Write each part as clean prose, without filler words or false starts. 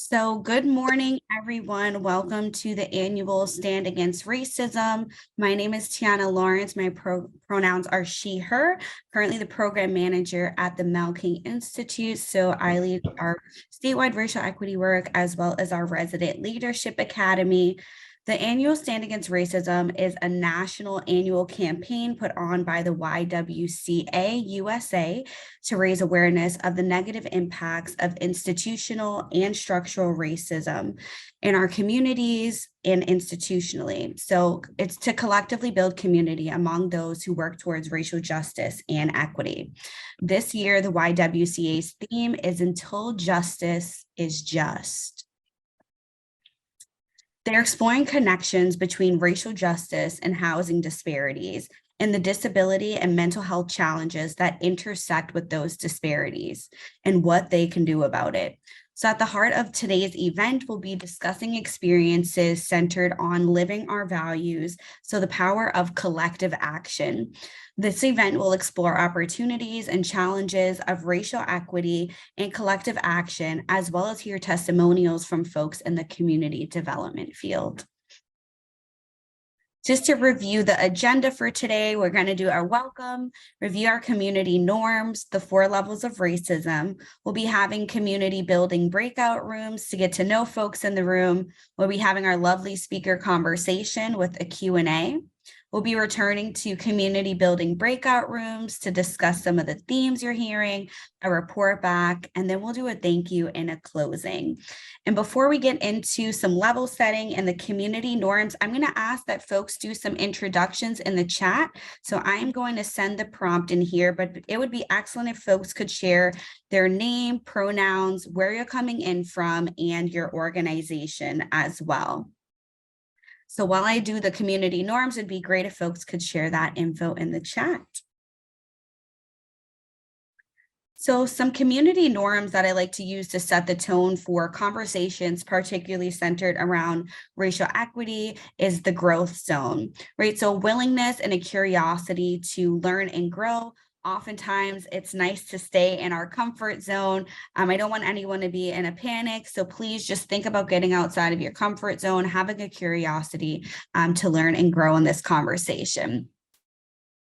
So good morning, everyone. Welcome to the annual Stand Against Racism. My name is Tiana Lawrence. My pronouns are she, her. Currently the program manager at the Mel King Institute. So I lead our statewide racial equity work as well as our resident leadership academy. The annual Stand Against Racism is a national annual campaign put on by the YWCA USA to raise awareness of the negative impacts of institutional and structural racism in our communities and institutionally. So it's to collectively build community among those who work towards racial justice and equity. This year, the YWCA's theme is Until Justice is Just. They're exploring connections between racial justice and housing disparities and the disability and mental health challenges that intersect with those disparities and what they can do about it. So at the heart of today's event, we'll be discussing experiences centered on living our values, so the power of collective action. This event will explore opportunities and challenges of racial equity and collective action, as well as hear testimonials from folks in the community development field. Just to review the agenda for today, we're going to do our welcome, review our community norms, the 4 levels of racism. We'll be having community building breakout rooms to get to know folks in the room. We'll be having our lovely speaker conversation with a Q&A. We'll be returning to community building breakout rooms to discuss some of the themes you're hearing, a report back, and then we'll do a thank you and a closing. And before we get into some level setting and the community norms, I'm going to ask that folks do some introductions in the chat. So I'm going to send the prompt in here, but it would be excellent if folks could share their name, pronouns, where you're coming in from, and your organization as well. So while I do the community norms, it'd be great if folks could share that info in the chat. So some community norms that I like to use to set the tone for conversations, particularly centered around racial equity, is the growth zone, right? So willingness and a curiosity to learn and grow. Oftentimes it's nice to stay in our comfort zone. I don't want anyone to be in a panic. So please just think about getting outside of your comfort zone, having a curiosity to learn and grow in this conversation.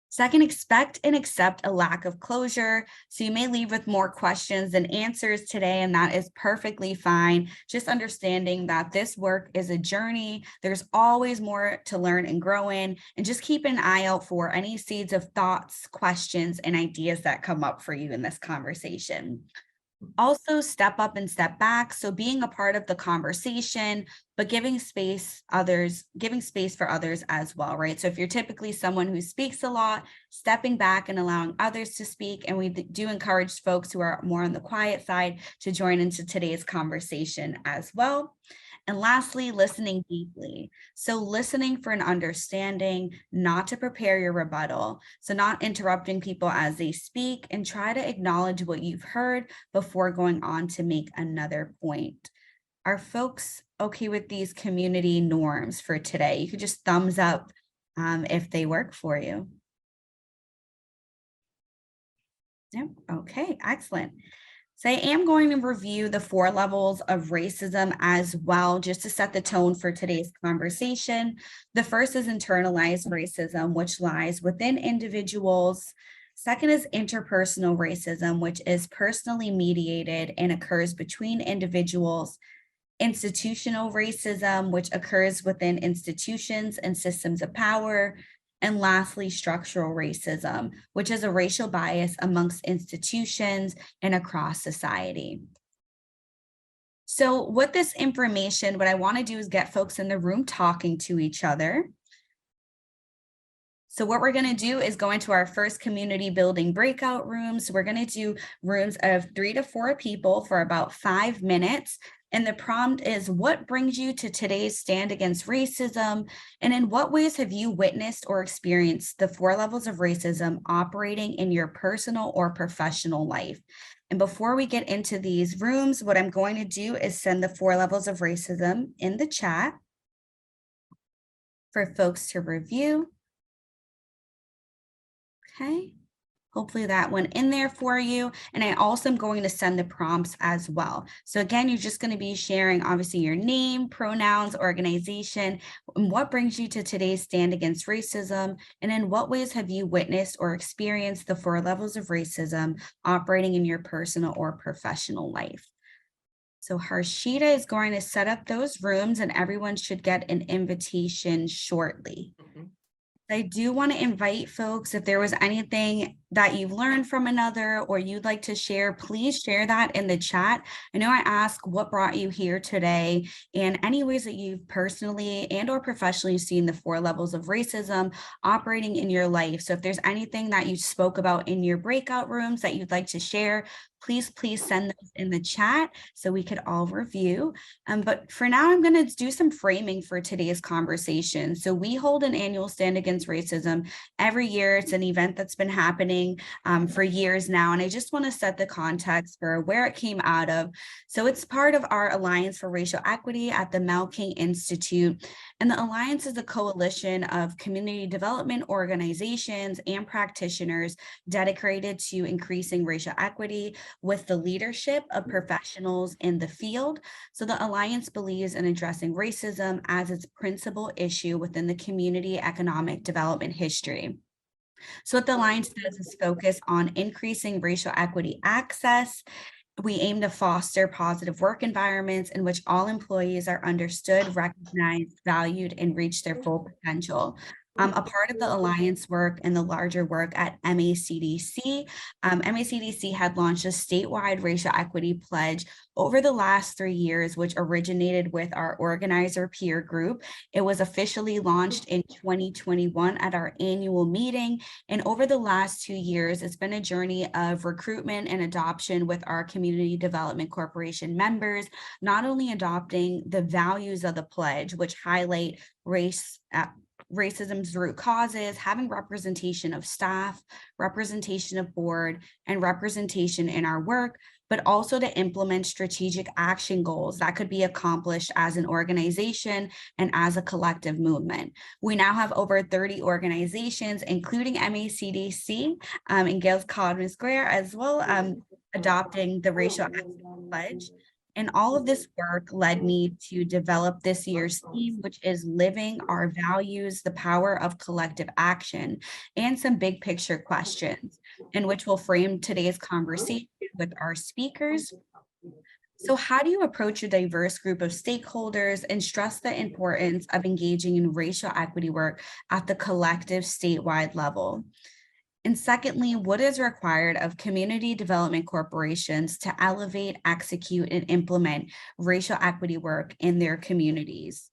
Second, expect and accept a lack of closure. So you may leave with more questions than answers today, and that is perfectly fine. Just understanding that this work is a journey. There's always more to learn and grow in, and just keep an eye out for any seeds of thoughts, questions, and ideas that come up for you in this conversation. Also step up and step back. So being a part of the conversation, but giving space for others as well, right? So if you're typically someone who speaks a lot, stepping back and allowing others to speak. And we do encourage folks who are more on the quiet side to join into today's conversation as well. And lastly, listening deeply. So listening for an understanding, not to prepare your rebuttal. So not interrupting people as they speak, and try to acknowledge what you've heard before going on to make another point. Are folks okay with these community norms for today? You could just thumbs up if they work for you. Yep. Okay, excellent. So I am going to review the 4 levels of racism as well, just to set the tone for today's conversation. The first is internalized racism, which lies within individuals. Second is interpersonal racism, which is personally mediated and occurs between individuals. Institutional racism, which occurs within institutions and systems of power. And lastly, structural racism, which is a racial bias amongst institutions and across society. So with this information, what I want to do is get folks in the room talking to each other. So what we're going to do is go into our first community building breakout rooms. We're going to do rooms of 3 to 4 people for about 5 minutes. And the prompt is, what brings you to today's stand against racism? And in what ways have you witnessed or experienced the 4 levels of racism operating in your personal or professional life? And before we get into these rooms, what I'm going to do is send the 4 levels of racism in the chat for folks to review. Okay. Hopefully that went in there for you. And I also am going to send the prompts as well. So again, you're just going to be sharing obviously your name, pronouns, organization, and what brings you to today's stand against racism, and in what ways have you witnessed or experienced the 4 levels of racism operating in your personal or professional life. So Harshita is going to set up those rooms and everyone should get an invitation shortly. I do want to invite folks, if there was anything that you've learned from another or you'd like to share, please share that in the chat. I know I asked what brought you here today and any ways that you've personally and or professionally seen the 4 levels of racism operating in your life. So if there's anything that you spoke about in your breakout rooms that you'd like to share, please send those in the chat so we could all review. But for now, I'm going to do some framing for today's conversation. So we hold an annual Stand Against Racism every year. It's an event that's been happening for years now. And I just want to set the context for where it came out of. So it's part of our Alliance for Racial Equity at the Mel King Institute. And the Alliance is a coalition of community development organizations and practitioners dedicated to increasing racial equity with the leadership of professionals in the field. So the Alliance believes in addressing racism as its principal issue within the community economic development history. So what the Alliance does is focus on increasing racial equity access. We aim to foster positive work environments in which all employees are understood, recognized, valued, and reach their full potential. A part of the Alliance work and the larger work at MACDC, MACDC had launched a statewide racial equity pledge over the last 3 years, which originated with our organizer peer group. It was officially launched in 2021 at our annual meeting. And over the last 2 years, it's been a journey of recruitment and adoption with our Community Development Corporation members, not only adopting the values of the pledge, which highlight racism's root causes, having representation of staff, representation of board, and representation in our work, but also to implement strategic action goals that could be accomplished as an organization and as a collective movement. We now have over 30 organizations, including MACDC and Gail's Codman Square as well, adopting the Racial Equity Pledge. And all of this work led me to develop this year's theme, which is living our values, the power of collective action, and some big picture questions in which we'll frame today's conversation with our speakers. So how do you approach a diverse group of stakeholders and stress the importance of engaging in racial equity work at the collective statewide level? And secondly, what is required of community development corporations to elevate, execute, and implement racial equity work in their communities?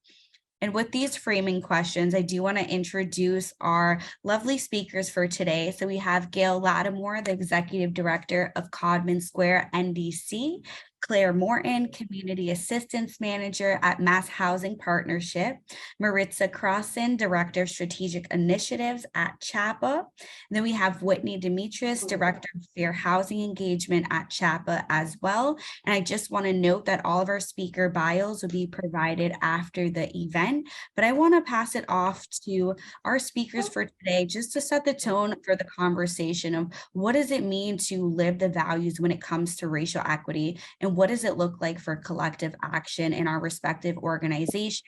And with these framing questions, I do want to introduce our lovely speakers for today. So we have Gail Latimore, the Executive Director of Codman Square NDC, Claire Morton, Community Assistance Manager at Mass Housing Partnership, Maritza Crossen, Director of Strategic Initiatives at CHAPA. And then we have Whitney Demetrius, Director of Fair Housing Engagement at CHAPA as well. And I just want to note that all of our speaker bios will be provided after the event, but I want to pass it off to our speakers for today just to set the tone for the conversation of what does it mean to live the values when it comes to racial equity, and what does it look like for collective action in our respective organizations,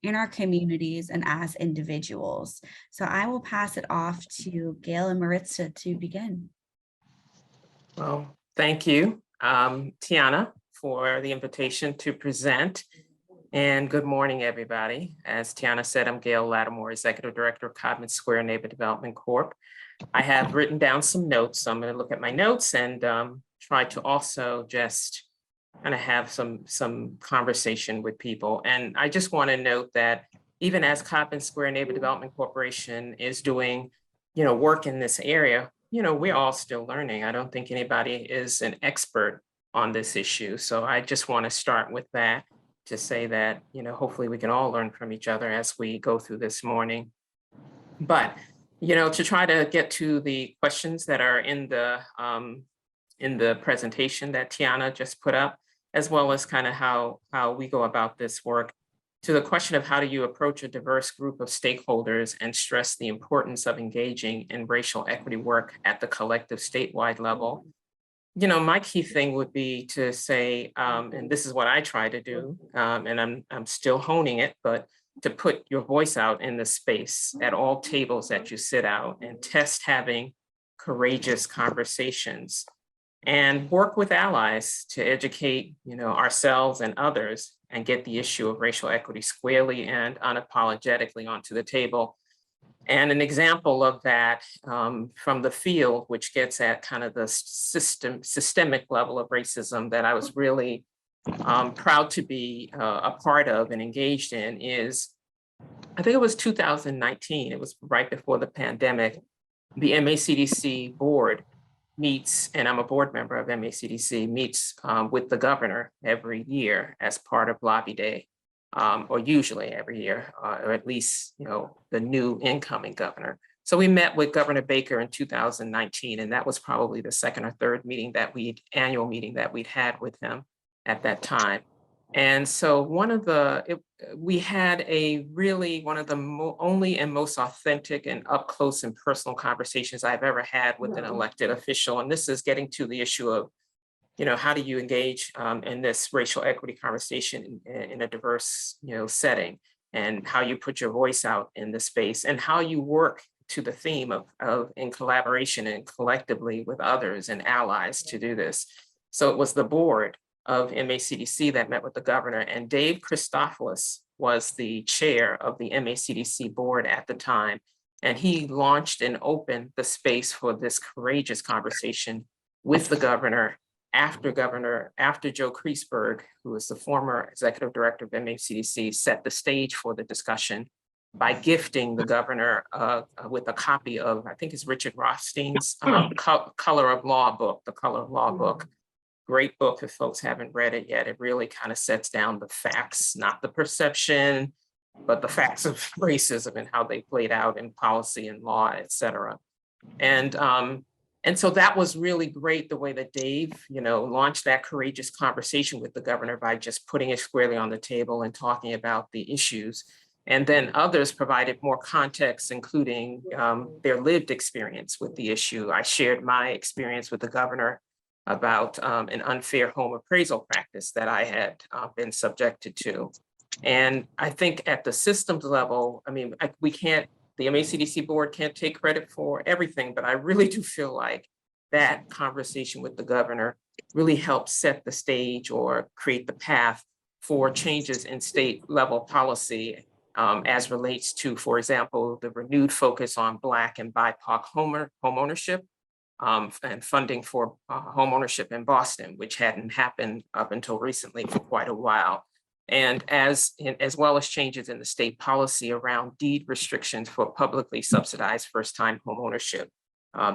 in our communities, and as individuals. So I will pass it off to Gail and Maritza to begin. Well, thank you, Tiana, for the invitation to present. And good morning, everybody. As Tiana said, I'm Gail Latimore, Executive Director of Codman Square Neighbor Development Corp. I have written down some notes, so I'm going to look at my notes and try to also just kind of have some conversation with people. And I just want to note that even as Codman Square Neighbor Development Corporation is doing, work in this area, we're all still learning. I don't think anybody is an expert on this issue. So I just want to start with that to say that, hopefully we can all learn from each other as we go through this morning. But, to try to get to the questions that are in the presentation that Tiana just put up, as well as kind of how we go about this work. to the question of how do you approach a diverse group of stakeholders and stress the importance of engaging in racial equity work at the collective statewide level. My key thing would be to say, and this is what I try to do, and I'm still honing it, but to put your voice out in the space at all tables that you sit out and test having courageous conversations and work with allies to educate, ourselves and others and get the issue of racial equity squarely and unapologetically onto the table. And an example of that from the field, which gets at kind of the systemic level of racism that I was really proud to be a part of and engaged in is, I think it was 2019, it was right before the pandemic, the MACDC board meets, and I'm a board member of MACDC, meets with the governor every year as part of Lobby Day. Or usually every year, or at least, the new incoming governor. So we met with Governor Baker in 2019, and that was probably the second or third annual meeting that we'd had with him at that time. And so we had one of the only and most authentic and up close and personal conversations I've ever had with an elected official. And this is getting to the issue of, how do you engage in this racial equity conversation in a diverse, setting, and how you put your voice out in the space and how you work to the theme of in collaboration and collectively with others and allies to do this. So it was the board of MACDC that met with the governor, and Dave Christopoulos was the chair of the MACDC board at the time. And he launched and opened the space for this courageous conversation with the governor after Joe Kreisberg, who was the former executive director of MACDC, set the stage for the discussion by gifting the governor with a copy of, I think it's Richard Rothstein's Color of Law book, the Color of Law book. Great book if folks haven't read it yet. It really kind of sets down the facts, not the perception, but the facts of racism and how they played out in policy and law, et cetera. And so that was really great, the way that Dave, launched that courageous conversation with the governor by just putting it squarely on the table and talking about the issues. And then others provided more context, including their lived experience with the issue. I shared my experience with the governor about an unfair home appraisal practice that I had been subjected to. And I think at the systems level, the MACDC board can't take credit for everything, but I really do feel like that conversation with the governor really helped set the stage or create the path for changes in state level policy as relates to, for example, the renewed focus on Black and BIPOC home ownership and funding for home ownership in Boston, which hadn't happened up until recently for quite a while. And as well as changes in the state policy around deed restrictions for publicly subsidized first-time home ownership.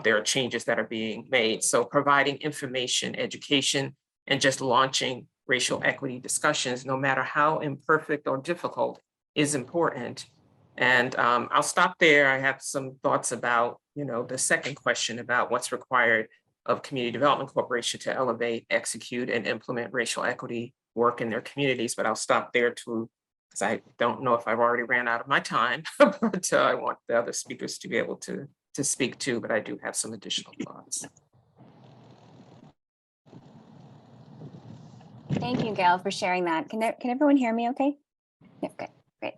There are changes that are being made. So providing information, education, and just launching racial equity discussions, no matter how imperfect or difficult, is important. And I'll stop there. I have some thoughts about, the second question about what's required of Community Development Corporation to elevate, execute, and implement racial equity work in their communities, but I'll stop there too, because I don't know if I've already ran out of my time, but I want the other speakers to be able to speak too, but I do have some additional thoughts. Thank you, Gail, for sharing that. Can everyone hear me okay? Yeah, good, great.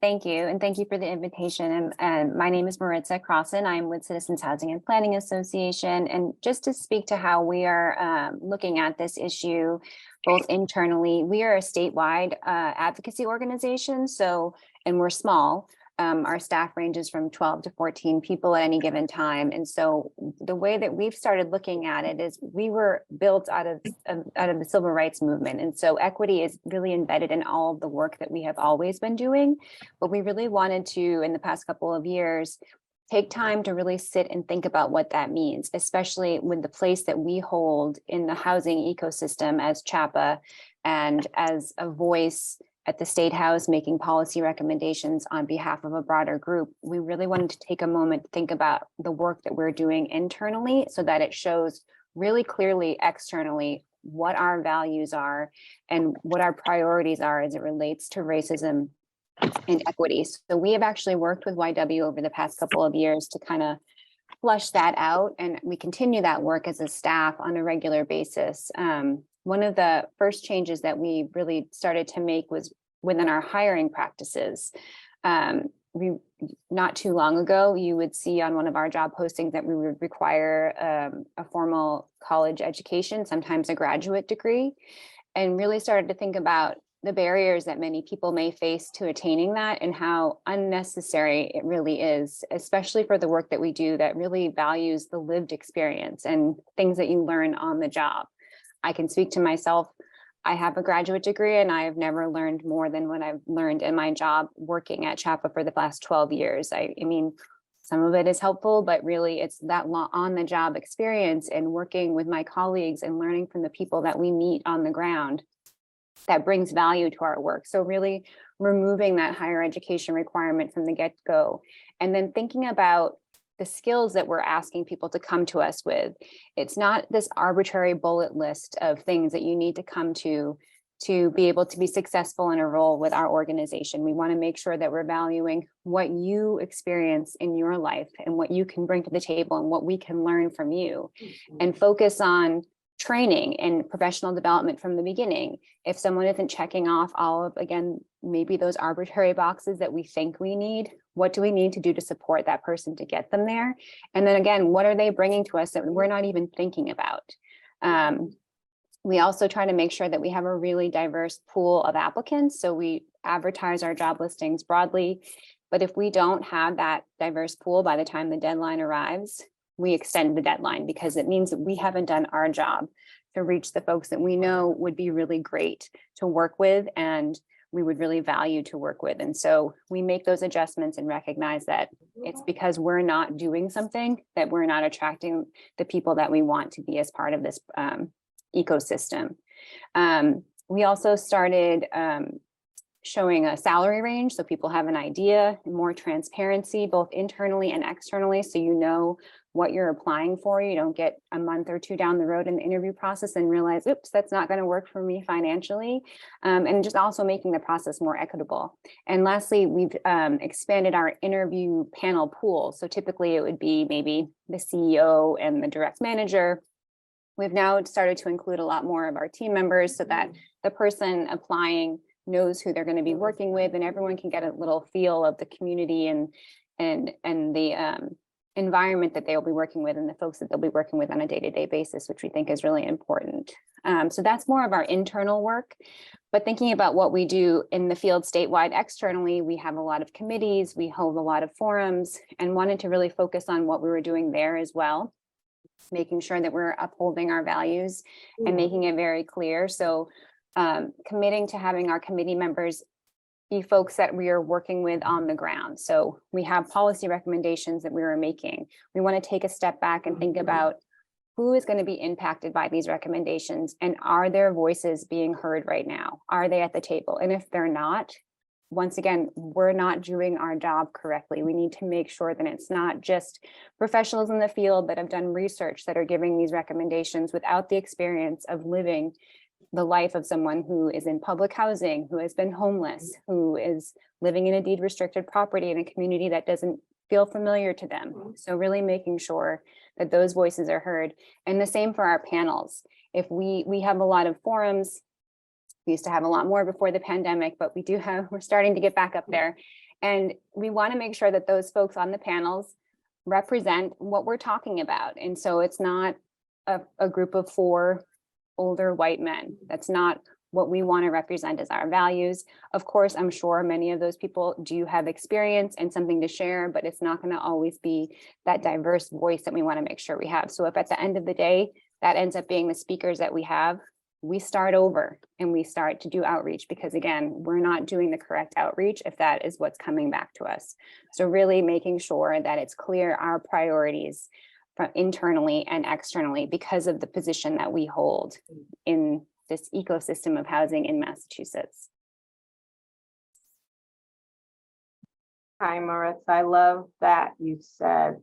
Thank you, and thank you for the invitation. And my name is Maritza Crossen. I'm with Citizens Housing and Planning Association, and just to speak to how we are looking at this issue, both internally, we are a statewide advocacy organization, and we're small. Our staff ranges from 12 to 14 people at any given time. And so the way that we've started looking at it is we were built out of the civil rights movement. And so equity is really embedded in all of the work that we have always been doing. But we really wanted to, in the past couple of years, take time to really sit and think about what that means, especially with the place that we hold in the housing ecosystem as CHAPA and as a voice at the State House making policy recommendations on behalf of a broader group. We really wanted to take a moment to think about the work that we're doing internally so that it shows really clearly externally what our values are and what our priorities are as it relates to racism and equity. So we have actually worked with YW over the past couple of years to kind of flush that out, and we continue that work as a staff on a regular basis. One of the first changes that we really started to make was within our hiring practices. Not too long ago, you would see on one of our job postings that we would require a formal college education, sometimes a graduate degree, and really started to think about the barriers that many people may face to attaining that and how unnecessary it really is, especially for the work that we do that really values the lived experience and things that you learn on the job. I can speak to myself. I have a graduate degree and I have never learned more than what I've learned in my job working at CHAPA for the last 12 years. I mean, some of it is helpful, but really it's that on the job experience and working with my colleagues and learning from the people that we meet on the ground that brings value to our work. So really removing that higher education requirement from the get-go, and then thinking about the skills that we're asking people to come to us with. It's not this arbitrary bullet list of things that you need to come to be able to be successful in a role with our organization. We want to make sure that we're valuing what you experience in your life and what you can bring to the table and what we can learn from you, and focus on training and professional development from the beginning. If someone isn't checking off all of, again, maybe those arbitrary boxes that we think we need, what do we need to do to support that person to get them there? And then again, what are they bringing to us that we're not even thinking about? We also try to make sure that we have a really diverse pool of applicants. So we advertise our job listings broadly, but if we don't have that diverse pool by the time the deadline arrives, we extend the deadline because it means that we haven't done our job to reach the folks that we know would be really great to work with and we would really value to work with. And so we make those adjustments and recognize that it's because we're not doing something that we're not attracting the people that we want to be as part of this ecosystem. We also started showing a salary range so people have an idea, more transparency, both internally and externally, so you know what you're applying for. You don't get a month or two down the road in the interview process and realize, oops, that's not going to work for me financially. And just also making the process more equitable. And lastly, we've expanded our interview panel pool. So typically it would be maybe the CEO and the direct manager. We've now started to include a lot more of our team members so that the person applying knows who they're going to be working with, and everyone can get a little feel of the community and the environment that they'll be working with and the folks that they'll be working with on a day-to-day basis, which we think is really important. So that's more of our internal work. But thinking about what we do in the field statewide externally, we have a lot of committees, we hold a lot of forums, and wanted to really focus on what we were doing there as well, making sure that we're upholding our values and making it very clear. So committing to having our committee members be folks that we are working with on the ground. So we have policy recommendations that we are making. We want to take a step back and think about who is going to be impacted by these recommendations, and are their voices being heard right now? Are they at the table? And if they're not, once again, we're not doing our job correctly. We need to make sure that it's not just professionals in the field that have done research that are giving these recommendations without the experience of living the life of someone who is in public housing, who has been homeless, who is living in a deed restricted property in a community that doesn't feel familiar to them. So really making sure that those voices are heard. And the same for our panels. If we have a lot of forums, we used to have a lot more before the pandemic, but we're starting to get back up there. And we want to make sure that those folks on the panels represent what we're talking about. And so it's not a group of 4 older white men. That's not what we want to represent as our values. Of course, I'm sure many of those people do have experience and something to share, but it's not going to always be that diverse voice that we want to make sure we have. So if at the end of the day, that ends up being the speakers that we have, we start over and we start to do outreach, because again, we're not doing the correct outreach if that is what's coming back to us. So really making sure that it's clear our priorities from internally and externally because of the position that we hold in this ecosystem of housing in Massachusetts. Hi, Maritza. I love that you said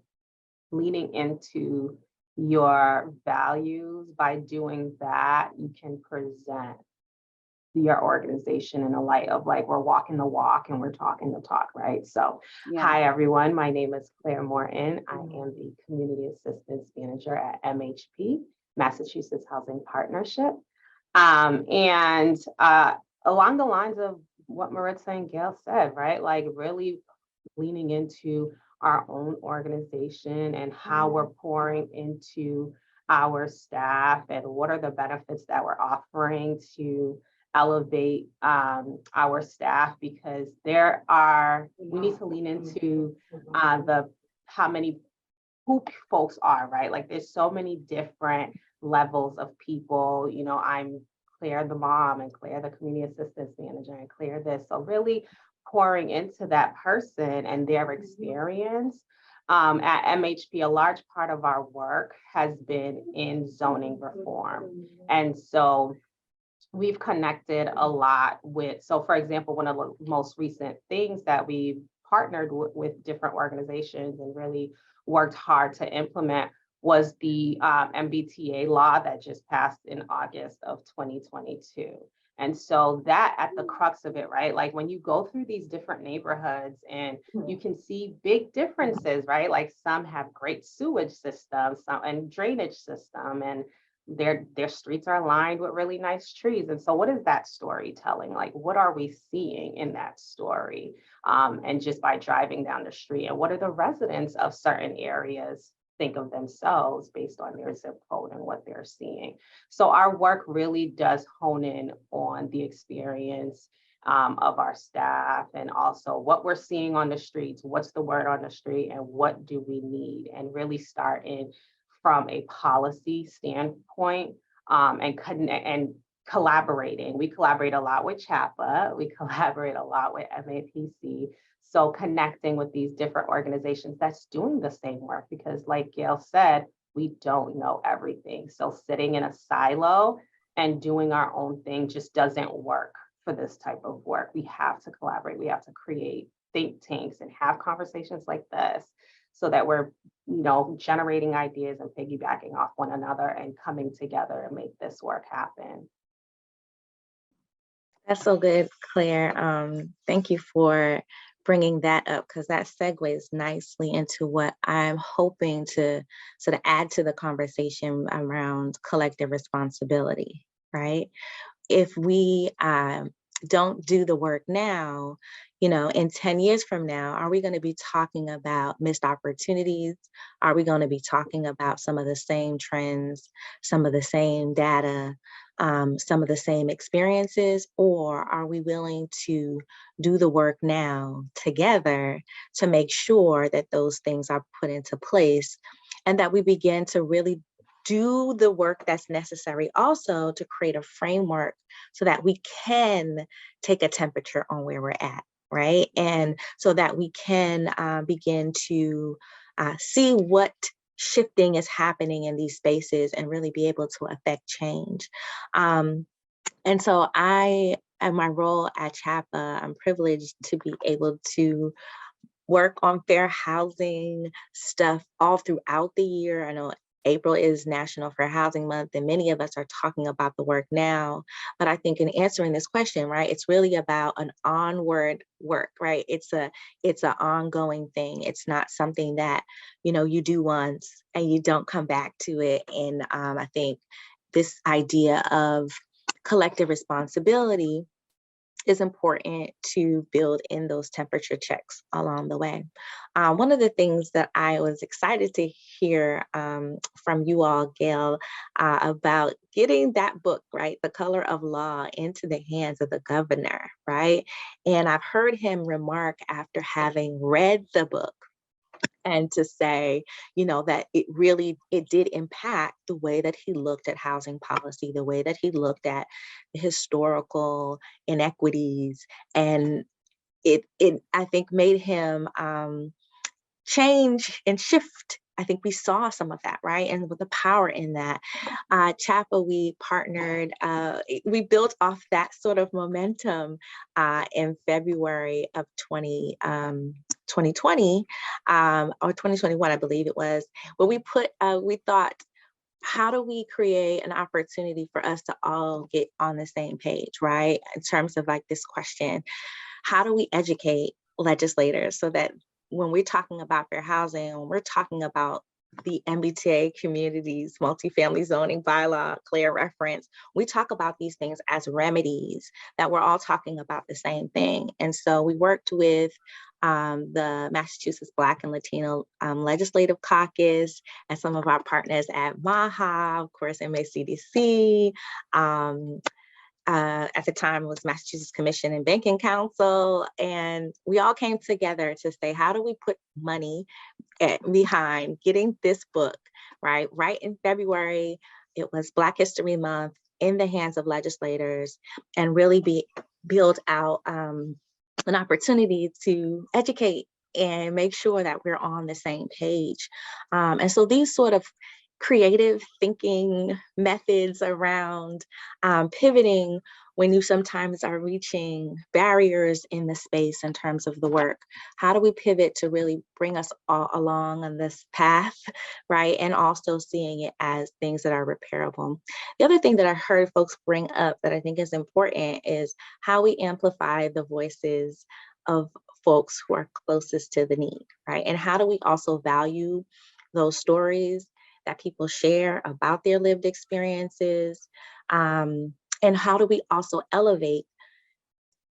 leaning into your values, by doing that, you can present your organization in a light of like, we're walking the walk and we're talking the talk, right? So, Hi everyone, my name is Claire Morton. I am the Community Assistance Manager at MHP, Massachusetts Housing Partnership. And along the lines of what Maritza and Gail said, right? Like really leaning into our own organization and how we're pouring into our staff and what are the benefits that we're offering to elevate our staff, because we need to lean into how many who folks are, right? Like there's so many different levels of people. You know, I'm Claire the mom and Claire the community assistance manager and Claire this. So really pouring into that person and their experience. At MHP, a large part of our work has been in zoning reform. And so we've connected a lot with, so for example, one of the most recent things that we partnered with different organizations and really worked hard to implement was the MBTA law that just passed in August of 2022. And so that at the crux of it, right? Like when you go through these different neighborhoods and you can see big differences, right? Like some have great sewage systems, some and drainage system, and their streets are lined with really nice trees. And so what is that story telling? Like, what are we seeing in that story? And just by driving down the street, and what are the residents of certain areas think of themselves based on their zip code and what they're seeing? So our work really does hone in on the experience of our staff, and also what we're seeing on the streets, what's the word on the street, and what do we need, and really start in from a policy standpoint, and collaborating. We collaborate a lot with CHAPA, we collaborate a lot with MAPC. So connecting with these different organizations that's doing the same work, because like Gail said, we don't know everything. So sitting in a silo and doing our own thing just doesn't work for this type of work. We have to collaborate, we have to create think tanks and have conversations like this so that we're, generating ideas and piggybacking off one another and coming together to make this work happen. That's so good, Claire. Thank you for bringing that up, because that segues nicely into what I'm hoping to sort of add to the conversation around collective responsibility, right? If we don't do the work now, in 10 years from now, are we going to be talking about missed opportunities? Are we going to be talking about some of the same trends, some of the same data, some of the same experiences? Or are we willing to do the work now together to make sure that those things are put into place and that we begin to really do the work that's necessary also to create a framework so that we can take a temperature on where we're at, right? And so that we can begin to see what shifting is happening in these spaces and really be able to affect change. And so in my role at CHAPA, I'm privileged to be able to work on fair housing stuff all throughout the year. I know April is National Fair Housing Month, and many of us are talking about the work now. But I think in answering this question, right, it's really about an onward work, right? It's an ongoing thing. It's not something that, you do once and you don't come back to it. And I think this idea of collective responsibility is important to build in those temperature checks along the way. One of the things that I was excited to hear from you all, Gail, about getting that book, right, The Color of Law, into the hands of the governor, right? And I've heard him remark after having read the book, and to say, that it did impact the way that he looked at housing policy, the way that he looked at historical inequities. And it I think made him change and shift. I think we saw some of that, right? And with the power in that. CHAPA, we partnered, we built off that sort of momentum in February of 2020. 2020 or 2021, I believe it was, where we thought, how do we create an opportunity for us to all get on the same page, right? In terms of like this question, how do we educate legislators so that when we're talking about fair housing, when we're talking about the MBTA communities, multifamily zoning bylaw, clear reference, we talk about these things as remedies, that we're all talking about the same thing. And so we worked with the Massachusetts Black and Latino Legislative Caucus and some of our partners at MAHA, of course, MACDC, at the time it was Massachusetts Commission and Banking Council. And we all came together to say, how do we put money behind getting this book, right? Right in February, it was Black History Month, in the hands of legislators, and really build out an opportunity to educate and make sure that we're on the same page. And so these sort of creative thinking methods around pivoting when you sometimes are reaching barriers in the space in terms of the work. How do we pivot to really bring us all along on this path, right? And also seeing it as things that are repairable. The other thing that I heard folks bring up that I think is important is how we amplify the voices of folks who are closest to the need, right? And how do we also value those stories that people share about their lived experiences? And how do we also elevate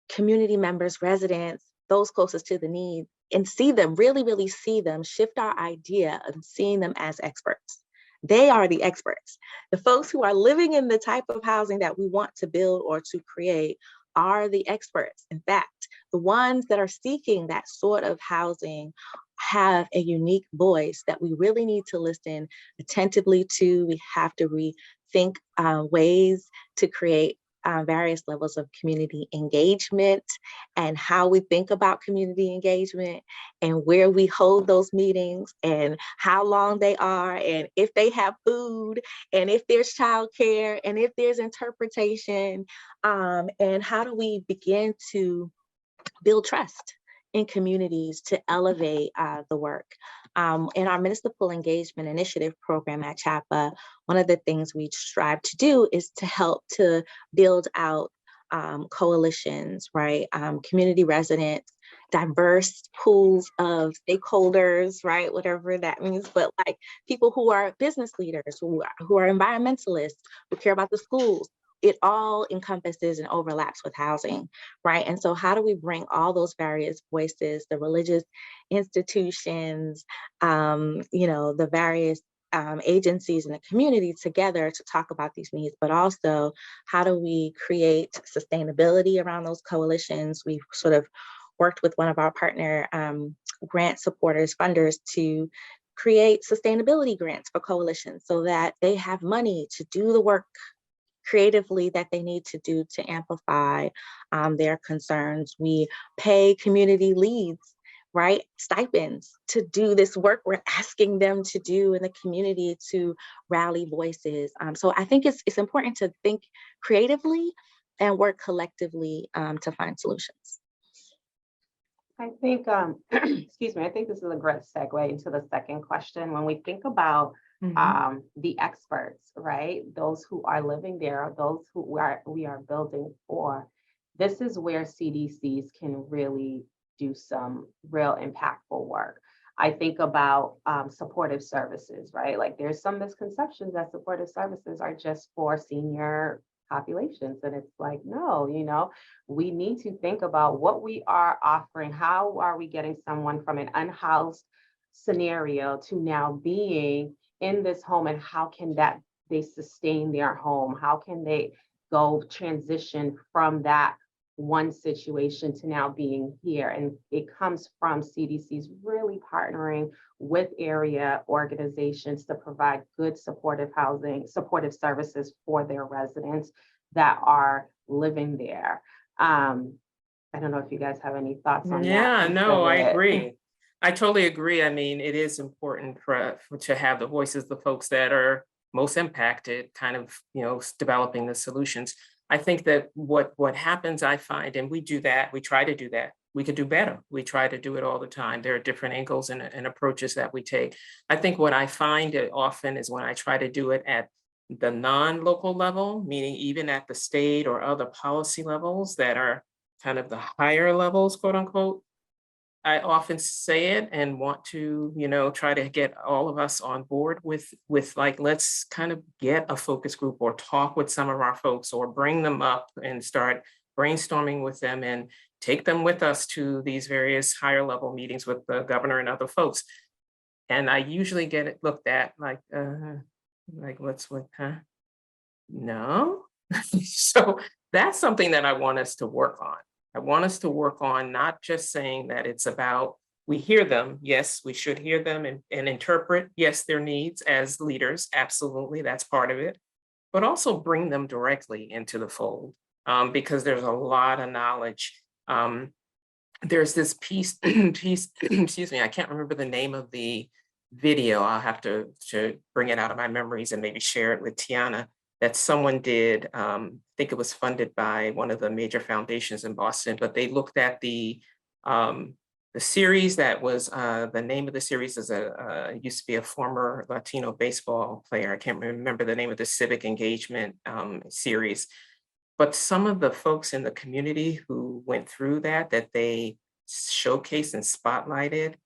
community members, residents, those closest to the need, and see them, really see them, shift our idea of seeing them as experts. They are the experts. The folks who are living in the type of housing that we want to build or to create are the experts. In fact, the ones that are seeking that sort of housing have a unique voice that we really need to listen attentively to. We have to rethink ways to create various levels of community engagement and how we think about community engagement and where we hold those meetings and how long they are and if they have food and if there's childcare and if there's interpretation, and how do we begin to build trust in communities to elevate the work. In our Municipal Engagement Initiative program at CHAPA, one of the things we strive to do is to help to build out coalitions, right? Community residents, diverse pools of stakeholders, right? Whatever that means, but like people who are business leaders, who are environmentalists, who care about the schools. It all encompasses and overlaps with housing, right? And so how do we bring all those various voices, the religious institutions, the various agencies in the community together to talk about these needs, but also how do we create sustainability around those coalitions? We've sort of worked with one of our partner grant supporters, funders, to create sustainability grants for coalitions so that they have money to do the work creatively that they need to do to amplify their concerns. We pay community leads, right? Stipends to do this work we're asking them to do in the community to rally voices. So I think it's important to think creatively and work collectively to find solutions. I think, excuse me, I think this is a great segue into the second question. When we think about the experts, right? Those who are living there, those who we are building for, this is where CDCs can really do some real impactful work. I think about supportive services, right? Like there's some misconceptions that supportive services are just for senior populations. And it's like, no, we need to think about what we are offering. How are we getting someone from an unhoused scenario to now being in this home, and how can they sustain their home? How can they go transition from that one situation to now being here? And it comes from CDC's really partnering with area organizations to provide good supportive housing, supportive services for their residents that are living there. I don't know if you guys have any thoughts on that. Yeah, no, I agree. I totally agree. I mean, it is important to have the voices of the folks that are most impacted, kind of, developing the solutions. I think that what happens, I find, and we do that, we try to do that we could do better. We try to do it all the time. There are different angles and approaches that we take. I think what I find it often is when I try to do it at the non-local level, meaning even at the state or other policy levels that are kind of the higher levels, quote unquote, I often say it and want to, try to get all of us on board with like, let's kind of get a focus group or talk with some of our folks or bring them up and start brainstorming with them and take them with us to these various higher level meetings with the governor and other folks. And I usually get it looked at like what's with, huh? No. So that's something that I want us to work on. I want us to work on not just saying that it's about, we hear them. Yes, we should hear them and interpret, yes, their needs as leaders. Absolutely, that's part of it. But also bring them directly into the fold because there's a lot of knowledge. There's this piece, excuse me, I can't remember the name of the video. I'll have to bring it out of my memories and maybe share it with Tiana, that someone did. I think it was funded by one of the major foundations in Boston, but they looked at the series that was, the name of the series is used to be a former Latino baseball player. I can't remember the name of the civic engagement series. But some of the folks in the community who went through that they showcased and spotlighted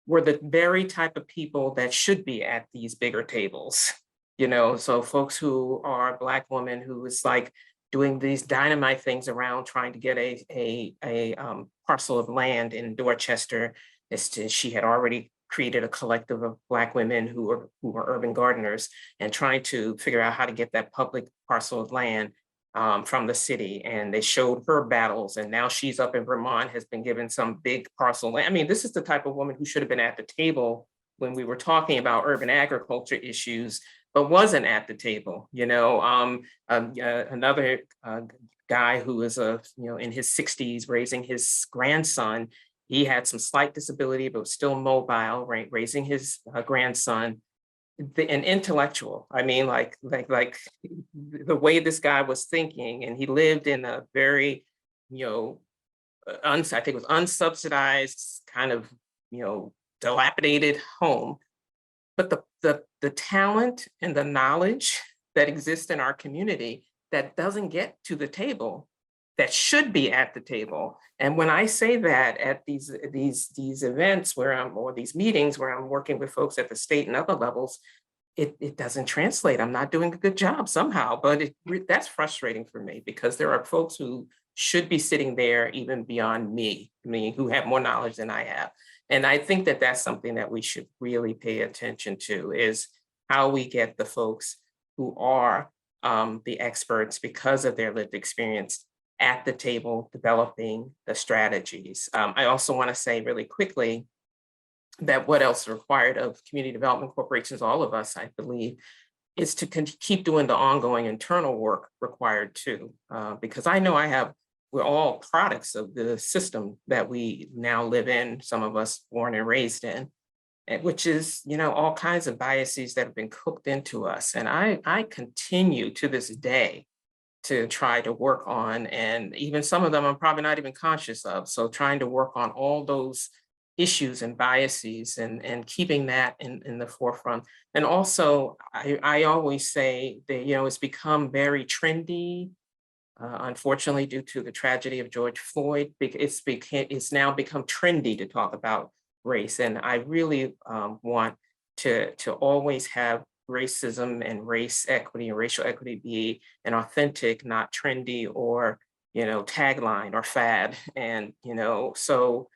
were the very type of people that should be at these bigger tables. So folks who are Black women who is like doing these dynamite things around trying to get a parcel of land in Dorchester. She had already created a collective of Black women who were urban gardeners and trying to figure out how to get that public parcel of land from the city. And they showed her battles. And now she's up in Vermont, has been given some big parcel land. I mean, this is the type of woman who should have been at the table when we were talking about urban agriculture issues, but wasn't at the table. Another guy who is in his 60s raising his grandson. He had some slight disability, but was still mobile, right? Raising his grandson. An intellectual. I mean, like the way this guy was thinking, and he lived in a very, I think it was unsubsidized, kind of, dilapidated home. But the talent and the knowledge that exists in our community that doesn't get to the table, that should be at the table. And when I say that at these events or these meetings where I'm working with folks at the state and other levels, it doesn't translate. I'm not doing a good job somehow, but that's frustrating for me because there are folks who should be sitting there even beyond me, who have more knowledge than I have. And I think that that's something that we should really pay attention to, is how we get the folks who are the experts because of their lived experience at the table developing the strategies. I also want to say really quickly that what else is required of community development corporations, all of us, I believe, is to keep doing the ongoing internal work required too. Because I know we're all products of the system that we now live in, some of us born and raised in, which is, all kinds of biases that have been cooked into us. And I continue to this day to try to work on, and even some of them I'm probably not even conscious of. So trying to work on all those issues and biases and keeping that in the forefront. And also, I always say that, it's become very trendy, unfortunately, due to the tragedy of George Floyd. It's now become trendy to talk about race. And I really want to always have racism and race equity and racial equity be an authentic, not trendy or, tagline or fad. And, so,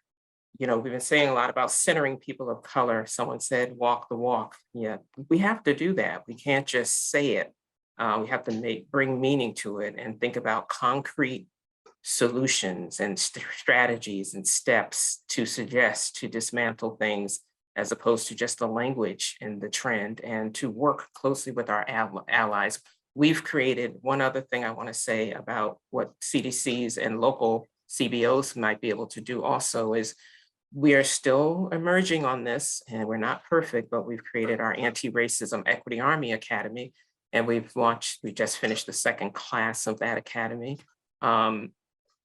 we've been saying a lot about centering people of color. Someone said, walk the walk. Yeah, we have to do that. We can't just say it. We have to bring meaning to it and think about concrete solutions and strategies and steps to suggest, to dismantle things, as opposed to just the language and the trend, and to work closely with our allies. We've created, one other thing I want to say about what CDCs and local CBOs might be able to do also is, we are still emerging on this, and we're not perfect, but we've created our Anti-Racism Equity Army Academy, and we just finished the second class of that academy.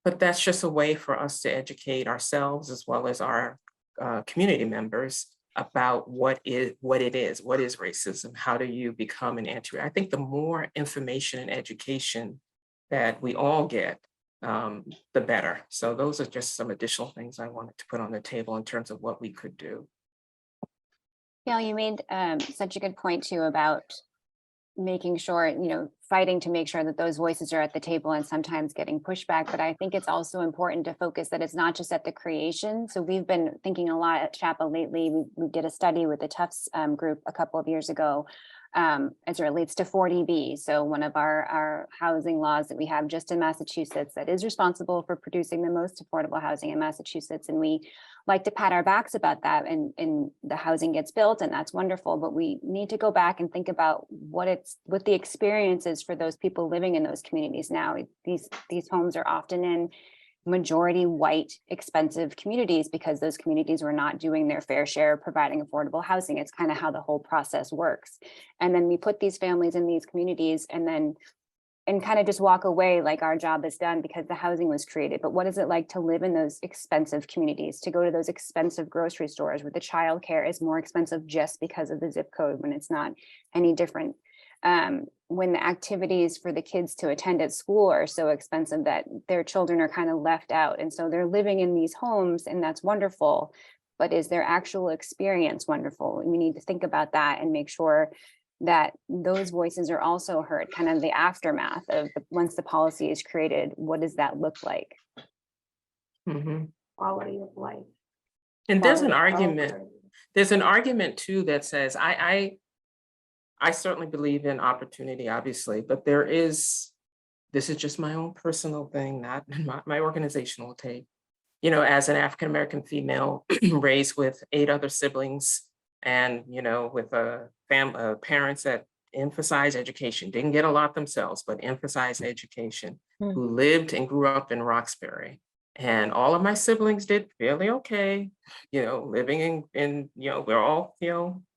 But that's just a way for us to educate ourselves as well as our community members about what it is racism, how do you become an anti. I think the more information and education that we all get, the better. So those are just some additional things I wanted to put on the table in terms of what we could do. Gail, you made such a good point too about making sure, fighting to make sure that those voices are at the table and sometimes getting pushback. But I think it's also important to focus that it's not just at the creation. So we've been thinking a lot at CHAPA lately. We did a study with the Tufts group a couple of years ago as it relates to 40B. So one of our housing laws that we have just in Massachusetts that is responsible for producing the most affordable housing in Massachusetts. And we like to pat our backs about that, and the housing gets built, and that's wonderful, but we need to go back and think about what the experience is for those people living in those communities now. These homes are often in majority white, expensive communities because those communities were not doing their fair share of providing affordable housing. It's kind of how the whole process works. And then we put these families in these communities and kind of just walk away like our job is done because the housing was created. But what is it like to live in those expensive communities, to go to those expensive grocery stores where the childcare is more expensive just because of the zip code when it's not any different? When the activities for the kids to attend at school are so expensive that their children are kind of left out. And so they're living in these homes, and that's wonderful. But is their actual experience wonderful? We need to think about that and make sure that those voices are also heard, kind of the aftermath of once the policy is created, what does that look like? Mm-hmm. Quality of life. And there's an argument too that says, I certainly believe in opportunity, obviously, but this is just my own personal thing, not my organizational take. As an African-American female raised with 8 other siblings, and with parents that emphasize education, didn't get a lot themselves, but emphasize education, who lived and grew up in Roxbury. And all of my siblings did fairly okay, living in we're all,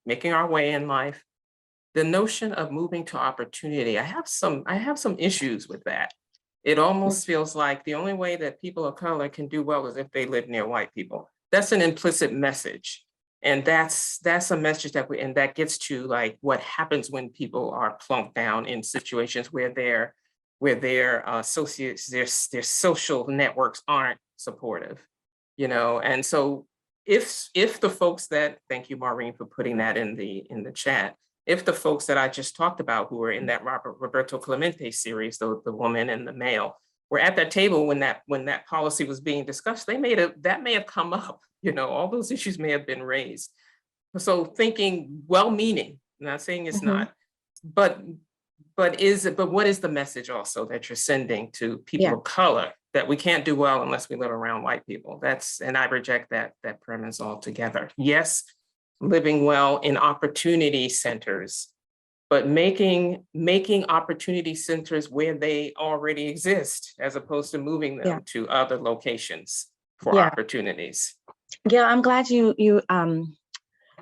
making our way in life. The notion of moving to opportunity, I have some issues with that. It almost feels like the only way that people of color can do well is if they live near white people. That's an implicit message. And that's a message that gets to like what happens when people are plunked down in situations where their associates, their social networks aren't supportive, And so if the folks thank you, Maureen, for putting that in the chat. If the folks that I just talked about who were in that Roberto Clemente series, the woman and the male, were at that table when that policy was being discussed, that may have come up. All those issues may have been raised. So thinking, well-meaning, not saying it's not, but what is the message also that you're sending to people of color that we can't do well unless we live around white people? And I reject that premise altogether. Yes, living well in opportunity centers, but making opportunity centers where they already exist, as opposed to moving them to other locations for opportunities. Yeah, I'm glad I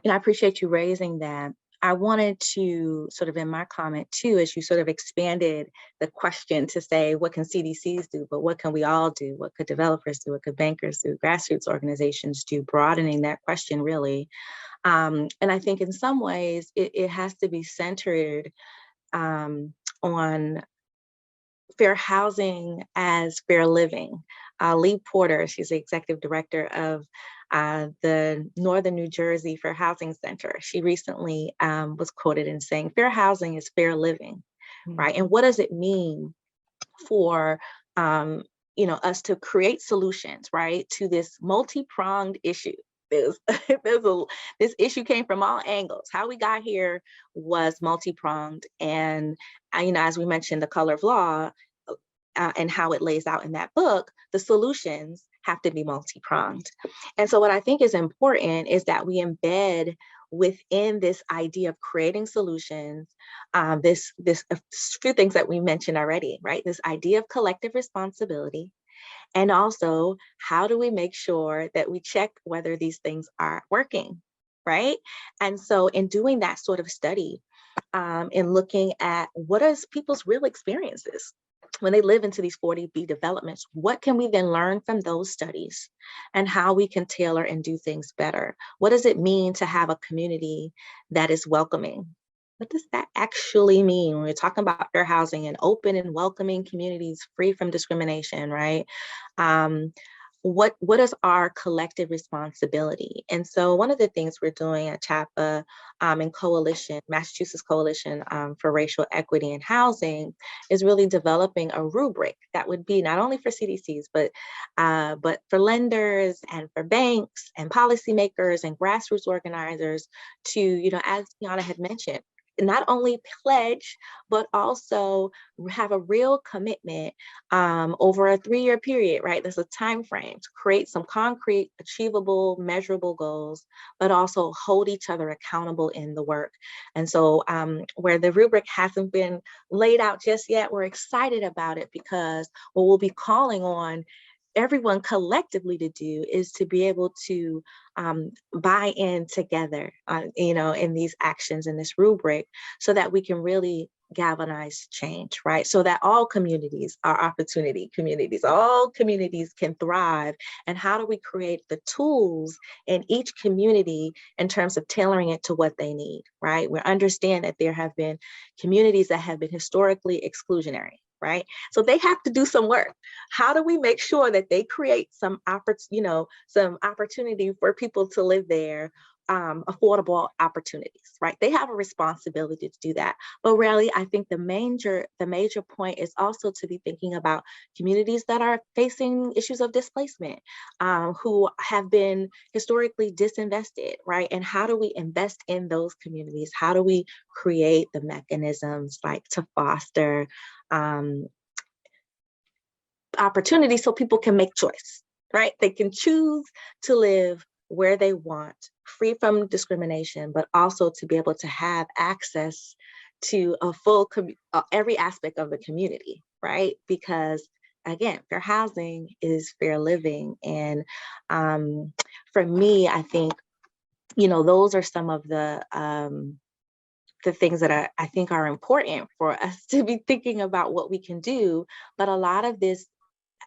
appreciate you raising that. I wanted to sort of in my comment too, as you sort of expanded the question to say, what can CDCs do, but what can we all do? What could developers do? What could bankers do? Grassroots organizations do? Broadening that question really. And I think in some ways it has to be centered on fair housing as fair living. Lee Porter, she's the executive director of the Northern New Jersey Fair Housing Center. She recently was quoted in saying, fair housing is fair living, right? And what does it mean for us to create solutions, right, to this multi-pronged issue? This issue came from all angles. How we got here was multi-pronged, and as we mentioned, the color of law and how it lays out in that book, the solutions have to be multi-pronged. And so what I think is important is that we embed within this idea of creating solutions, this a few things that we mentioned already, right? This idea of collective responsibility. And also, how do we make sure that we check whether these things are working, right? And so in doing that sort of study, in looking at what is people's real experiences, when they live into these 40B developments, what can we then learn from those studies and how we can tailor and do things better? What does it mean to have a community that is welcoming? What does that actually mean when we're talking about fair housing and open and welcoming communities free from discrimination, right? What is our collective responsibility? And so one of the things we're doing at CHAPA and Coalition, Massachusetts Coalition for Racial Equity in Housing, is really developing a rubric that would be not only for CDCs, but for lenders and for banks and policymakers and grassroots organizers to, you know, as Tiana had mentioned, not only pledge, but also have a real commitment over a 3-year period, right? There's a time frame to create some concrete, achievable, measurable goals, but also hold each other accountable in the work. And so where the rubric hasn't been laid out just yet, we're excited about it because what we'll be calling on everyone collectively to do is to be able to buy in together, you know, in these actions in this rubric, so that we can really galvanize change, right? So that all communities are opportunity communities, all communities can thrive. And how do we create the tools in each community in terms of tailoring it to what they need, right? We understand that there have been communities that have been historically exclusionary, right? So they have to do some work. How do we make sure that they create some opportunity for people to live there, affordable opportunities, right? They have a responsibility to do that. But really, I think the major point is also to be thinking about communities that are facing issues of displacement, who have been historically disinvested, right? And how do we invest in those communities? How do we create the mechanisms like to foster opportunity so people can make choice, right? They can choose to live where they want, free from discrimination, but also to be able to have access to a full every aspect of the community, right? Because again, fair housing is fair living. And for me, I think, you know, those are some of the things that I think are important for us to be thinking about what we can do. But a lot of this,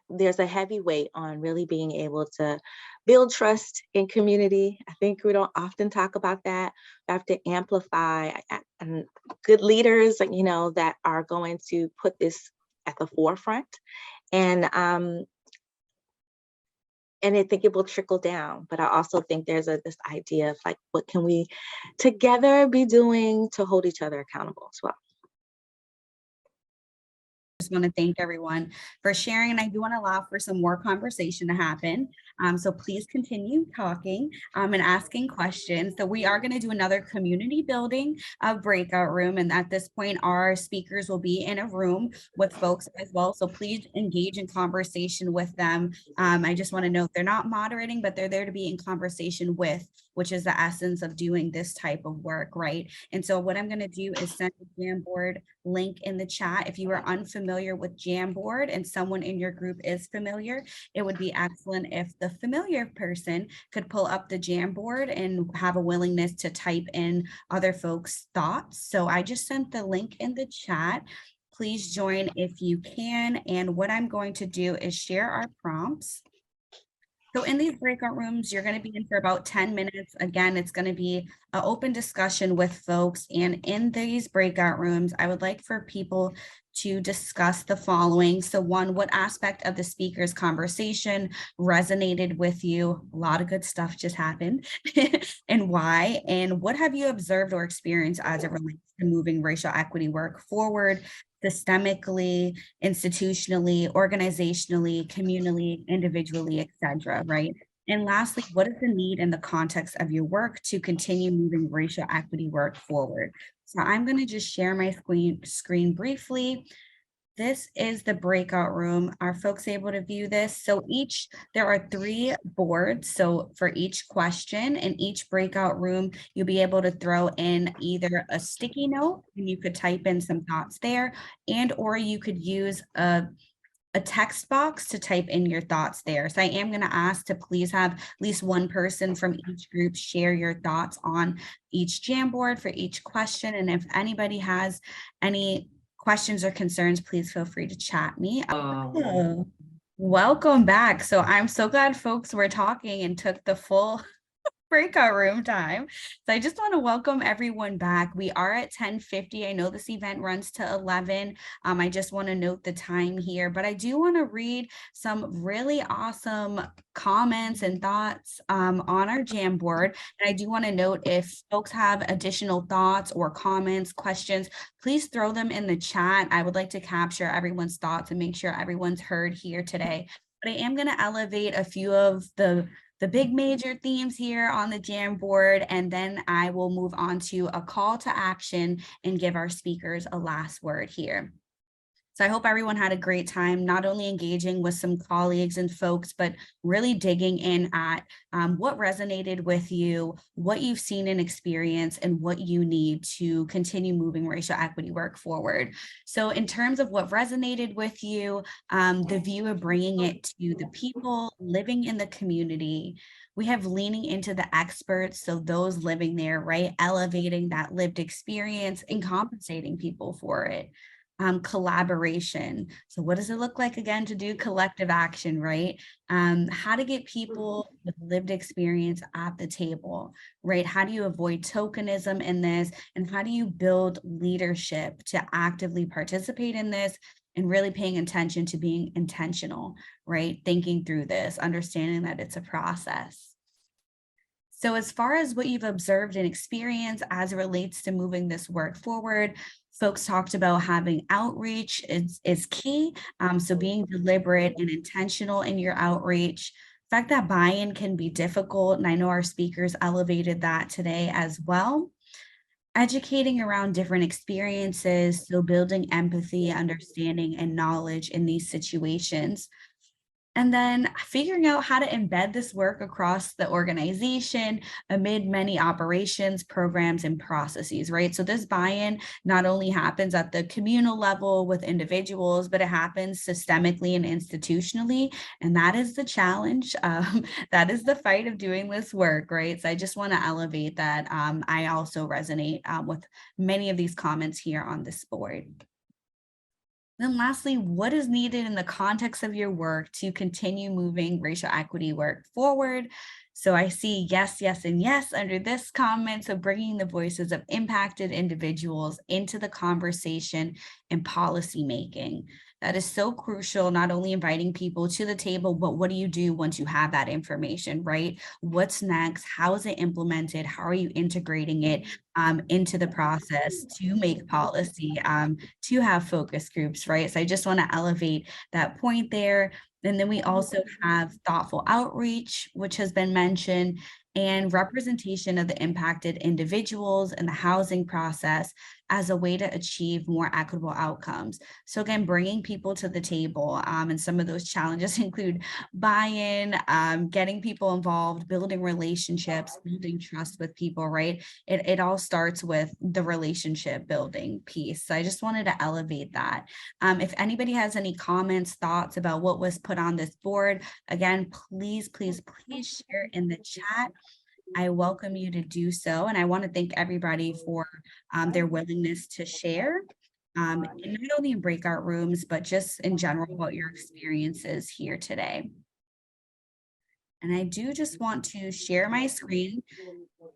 there's a heavy weight on really being able to build trust in community. I think we don't often talk about that. We have to amplify and good leaders, you know, that are going to put this at the forefront. And I think it will trickle down. But I also think there's this idea of like, what can we together be doing to hold each other accountable as well? Just want to thank everyone for sharing, and I do want to allow for some more conversation to happen. So please continue talking and asking questions. So we are going to do another community building breakout room, and at this point, our speakers will be in a room with folks as well. So please engage in conversation with them. I just want to note they're not moderating, but they're there to be in conversation with, which is the essence of doing this type of work, right? And so what I'm going to do is send the Jamboard link in the chat. If you are unfamiliar with Jamboard and someone in your group is familiar, it would be excellent if the familiar person could pull up the Jamboard and have a willingness to type in other folks' thoughts. So I just sent the link in the chat. Please join if you can. And what I'm going to do is share our prompts. So in these breakout rooms, you're going to be in for about 10 minutes. Again, it's going to be an open discussion with folks. And in these breakout rooms, I would like for people to discuss the following. So one, what aspect of the speaker's conversation resonated with you? A lot of good stuff just happened. And why? And what have you observed or experienced as it relates to moving racial equity work forward systemically, institutionally, organizationally, communally, individually, etc., right? And lastly, what is the need in the context of your work to continue moving racial equity work forward? So I'm going to just share my screen briefly. This is the breakout room. Are folks able to view this? So there are 3 boards. So for each question in each breakout room, you'll be able to throw in either a sticky note and you could type in some thoughts there, and or you could use a text box to type in your thoughts there. So I am going to ask to please have at least one person from each group share your thoughts on each Jamboard for each question. And if anybody has any questions or concerns, please feel free to chat me. Oh, welcome back. So I'm so glad folks were talking and took the full breakout room time. So I just want to welcome everyone back. We are at 10:50. I know this event runs to 11. I just want to note the time here, but I do want to read some really awesome comments and thoughts on our Jamboard. And I do want to note, if folks have additional thoughts or comments, questions, please throw them in the chat. I would like to capture everyone's thoughts and make sure everyone's heard here today. But I am going to elevate a few of the big major themes here on the Jamboard, and then I will move on to a call to action and give our speakers a last word here. So I hope everyone had a great time, not only engaging with some colleagues and folks, but really digging in at what resonated with you, what you've seen and experienced, and what you need to continue moving racial equity work forward. So in terms of what resonated with you, the view of bringing it to the people living in the community, we have leaning into the experts, so those living there, right? Elevating that lived experience and compensating people for it. Collaboration. So what does it look like again to do collective action, right? How to get people with lived experience at the table, right? How do you avoid tokenism in this? And how do you build leadership to actively participate in this and really paying attention to being intentional, right? Thinking through this, understanding that it's a process. So as far as what you've observed and experienced as it relates to moving this work forward, folks talked about having outreach is key. So being deliberate and intentional in your outreach. The fact that buy-in can be difficult, and I know our speakers elevated that today as well. Educating around different experiences, so building empathy, understanding, and knowledge in these situations. And then figuring out how to embed this work across the organization amid many operations, programs, and processes, right? So this buy-in not only happens at the communal level with individuals, but it happens systemically and institutionally. And that is the challenge. That is the fight of doing this work, right? So I just want to elevate that. I also resonate with many of these comments here on this board. Then lastly, what is needed in the context of your work to continue moving racial equity work forward? So I see yes, yes, and yes under this comment. So bringing the voices of impacted individuals into the conversation and policy making. That is so crucial, not only inviting people to the table, but what do you do once you have that information, right? What's next? How is it implemented? How are you integrating it into the process to make policy, to have focus groups, right? So I just want to elevate that point there. And then we also have thoughtful outreach, which has been mentioned, and representation of the impacted individuals in the housing process as a way to achieve more equitable outcomes. So again, bringing people to the table, and some of those challenges include buy-in, getting people involved, building relationships, building trust with people, right? It all starts with the relationship building piece. So I just wanted to elevate that. If anybody has any comments, thoughts about what was put on this board, again, please, please, please share in the chat. I welcome you to do so. And I want to thank everybody for their willingness to share, and not only in breakout rooms, but just in general about your experiences here today. And I do just want to share my screen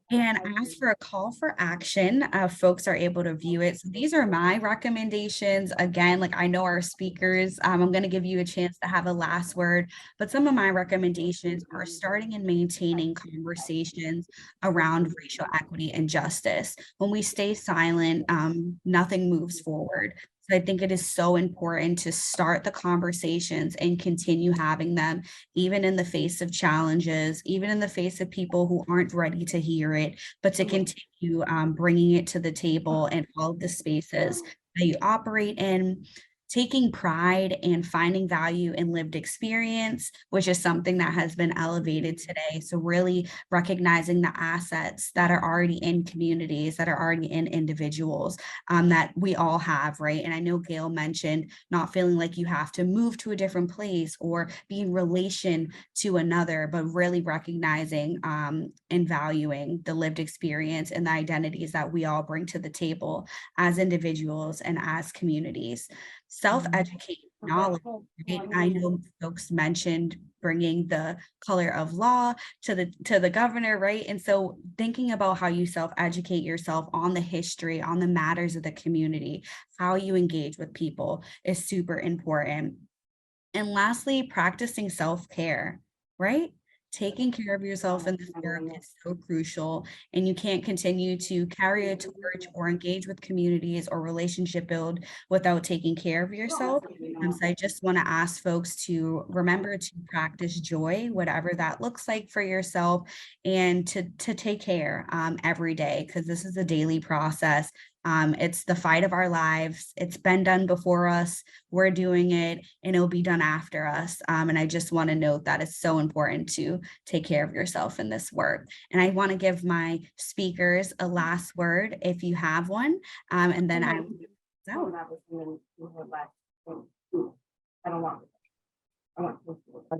and ask for a call for action. Folks are able to view it. So these are my recommendations. Again, like I know our speakers, I'm going to give you a chance to have a last word, but some of my recommendations are starting and maintaining conversations around racial equity and justice. When we stay silent, nothing moves forward. So I think it is so important to start the conversations and continue having them, even in the face of challenges, even in the face of people who aren't ready to hear it, but to continue bringing it to the table and all of the spaces that you operate in, taking pride and finding value in lived experience, which is something that has been elevated today. So really recognizing the assets that are already in communities, that are already in individuals, that we all have, right? And I know Gail mentioned not feeling like you have to move to a different place or be in relation to another, but really recognizing and valuing the lived experience and the identities that we all bring to the table as individuals and as communities. Self-educate knowledge, right? I know folks mentioned bringing the color of law to the governor, right? And so thinking about how you self-educate yourself on the history, on the matters of the community, how you engage with people is super important. And lastly, practicing self-care, right? Taking care of yourself in this work is so crucial, and you can't continue to carry a torch or engage with communities or relationship build without taking care of yourself. And so I just want to ask folks to remember to practice joy, whatever that looks like for yourself, and to take care every day, because this is a daily process. It's the fight of our lives. It's been done before us. We're doing it, and it'll be done after us. And I just want to note that it's so important to take care of yourself in this work. And I want to give my speakers a last word if you have one. And then I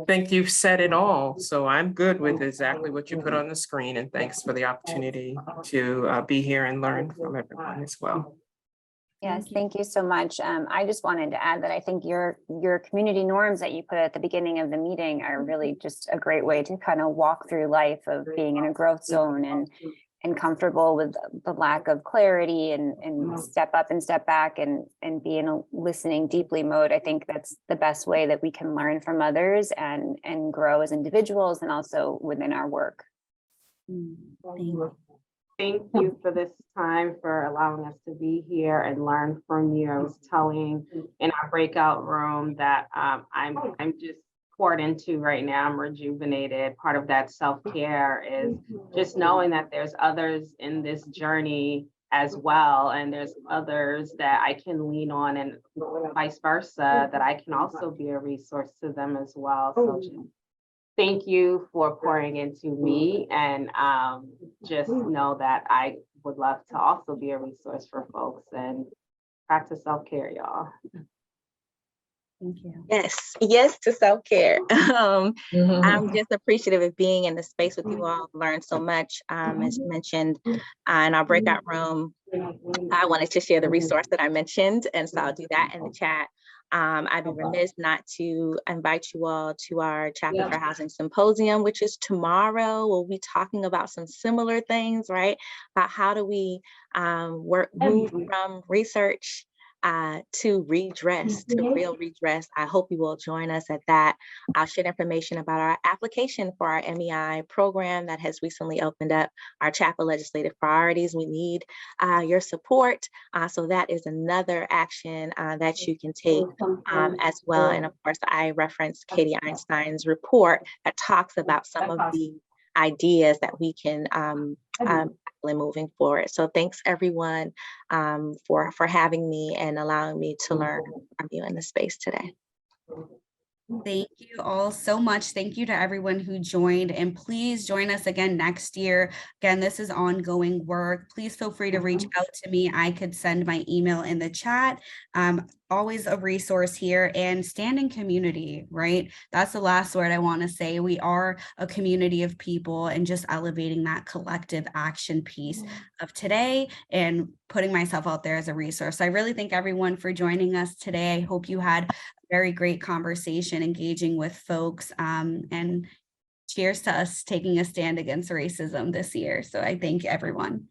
think you've said it all. So I'm good with exactly what you put on the screen, and thanks for the opportunity to be here and learn from everyone as well. Yes, thank you so much. I just wanted to add that I think your community norms that you put at the beginning of the meeting are really just a great way to kind of walk through life of being in a growth zone and comfortable with the lack of clarity and step up and step back and be in a listening deeply mode. I think that's the best way that we can learn from others and grow as individuals and also within our work. Thank you for this time, for allowing us to be here and learn from you. I was telling in our breakout room that I'm just poured into right now. I'm rejuvenated. Part of that self-care is just knowing that there's others in this journey as well, and there's others that I can lean on, and vice versa, that I can also be a resource to them as well. So just thank you for pouring into me, and just know that I would love to also be a resource for folks and practice self-care, y'all. Thank you. Yes to self-care. I'm just appreciative of being in the space with you all. Learned so much. As mentioned in our breakout room, I wanted to share the resource that I mentioned, and so I'll do that in the chat. I'd be remiss not to invite you all to our CHAPA for Housing Symposium, which is tomorrow. We'll be talking about some similar things, right? About how do we move from research to redress, to real redress. I hope you will join us at that. I'll share information about our application for our MEI program that has recently opened up, our CHAPA legislative priorities. We need your support. So that is another action that you can take as well. And of course, I referenced Katie Einstein's report that talks about some of the ideas that we can moving forward. So thanks everyone for having me and allowing me to learn from you in the space today. Thank you all so much. Thank you to everyone who joined, and please join us again next year. Again, this is ongoing work. Please feel free to reach out to me. I could send my email in the chat. Always a resource here, and standing community, right? That's the last word I want to say. We are a community of people, and just elevating that collective action piece of today and putting myself out there as a resource. So I really thank everyone for joining us today. I hope you had very great conversation engaging with folks, and cheers to us taking a stand against racism this year. So I thank everyone.